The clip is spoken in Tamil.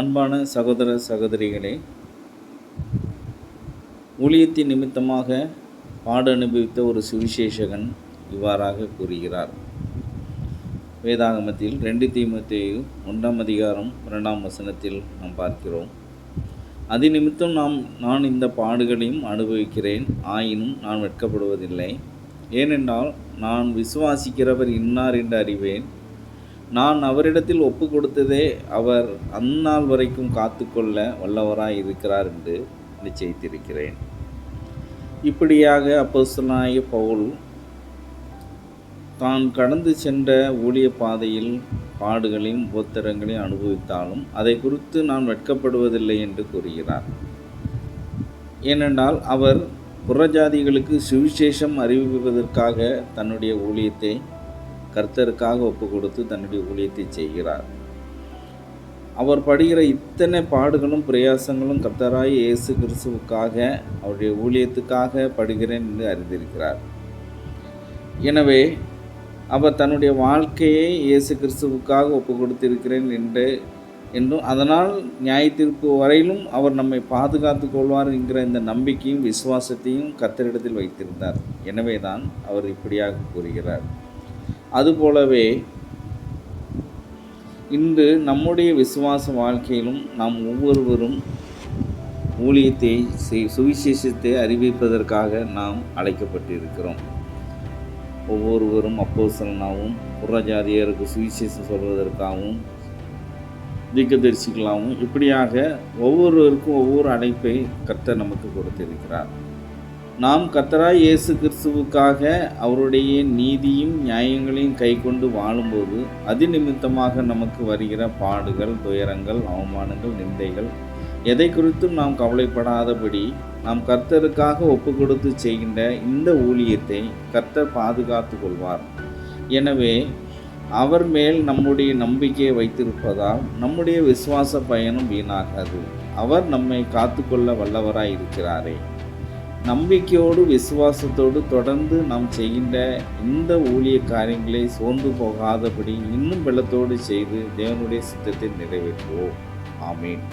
அன்பான சகோதர சகோதரிகளே, ஊழியத்தின் நிமித்தமாக பாடு அனுபவித்த ஒரு சுவிசேஷகன் இவ்வாறாக கூறுகிறார். வேதாகமத்தில் 2 தீமோத்தேயு 1 அதிகாரம் 2 வசனத்தில் நாம் பார்க்கிறோம். அதிநிமித்தம் நான் இந்த பாடுகளையும் அனுபவிக்கிறேன், ஆயினும் நான் வெட்கப்படுவதில்லை. ஏனென்றால் நான் விசுவாசிக்கிறவர் இன்னார் என்று அறிவேன். நான் அவரிடத்தில் ஒப்பு கொடுத்ததே அவர் அந்நாள் வரைக்கும் காத்துக்கொள்ள வல்லவராய் இருக்கிறார் என்று நிச்சயித்திருக்கிறேன். இப்படியாக அப்போஸ்தலனாகிய பவுல் தான் கடந்து சென்ற ஊழிய பாதையில் பாடுகளையும் உபத்திரங்களையும் அனுபவித்தாலும் அதை குறித்து நான் வெட்கப்படுவதில்லை என்று கூறுகிறார். ஏனென்றால் அவர் புறஜாதிகளுக்கு சுவிசேஷம் அறிவிப்பதற்காக தன்னுடைய ஊழியத்தை கர்த்தருக்காக ஒப்பு கொடுத்து தன்னுடைய ஊழியத்தை செய்கிறார். அவர் படுகிற இத்தனை பாடுகளும் பிரயாசங்களும் கர்த்தராகிய இயேசு கிறிஸ்துவுக்காக, அவருடைய ஊழியத்துக்காக படுகிறேன் என்று அறிந்திருக்கிறார். எனவே அவர் தன்னுடைய வாழ்க்கையை இயேசு கிறிஸ்துவுக்காக ஒப்பு கொடுத்திருக்கிறேன் என்றும் அதனால் நியாயத்தீர்ப்பு வரையிலும் அவர் நம்மை பாதுகாத்து கொள்வார் என்கிற இந்த நம்பிக்கையும் விசுவாசத்தையும் கர்த்தரிடத்தில் வைத்திருந்தார். எனவே தான் அவர் இப்படியாக கூறுகிறார். அதுபோலவே இன்று நம்முடைய விசுவாச வாழ்க்கையிலும் நாம் ஒவ்வொருவரும் ஊழியத்தை சுவிசேஷத்தை அறிவிப்பதற்காக நாம் அழைக்கப்பட்டிருக்கிறோம். ஒவ்வொருவரும் அப்போஸ்தலனாகவும் புறஜாதியருக்கு சுவிசேஷம் சொல்வதற்காகவும் தீர்க்கதரிசிகளாகவும் இப்படியாக ஒவ்வொருவருக்கும் ஒவ்வொரு அழைப்பை கர்த்தர் நமக்கு கொடுத்திருக்கிறார். நாம் கர்த்தராகிய இயேசு கிறிஸ்துவுக்காக அவருடைய நீதியும் நியாயங்களையும் கைக்கொண்டு வாழும்போது அதிநிமித்தமாக நமக்கு வருகிற பாடுகள், துயரங்கள், அவமானங்கள், நிந்தைகள் எதை குறித்தும் நாம் கவலைப்படாதபடி நாம் கர்த்தருக்காக ஒப்பு கொடுத்து செய்கின்ற இந்த ஊழியத்தை கர்த்தர் பாதுகாத்து கொள்வார். எனவே அவர் மேல் நம்முடைய நம்பிக்கையை வைத்திருப்பதால் நம்முடைய விசுவாச பயணம் வீணாகாது. அவர் நம்மை காத்துக்கொள்ள வல்லவராய் இருக்கிறாரே. நம்பிக்கையோடு விசுவாசத்தோடு தொடர்ந்து நாம் செய்கின்ற இந்த ஊழிய காரியங்களை சோர்ந்து போகாதபடி இன்னும் பலத்தோடு செய்து தேவனுடைய சித்தத்தை நிறைவேற்றுவோம். ஆமீன்.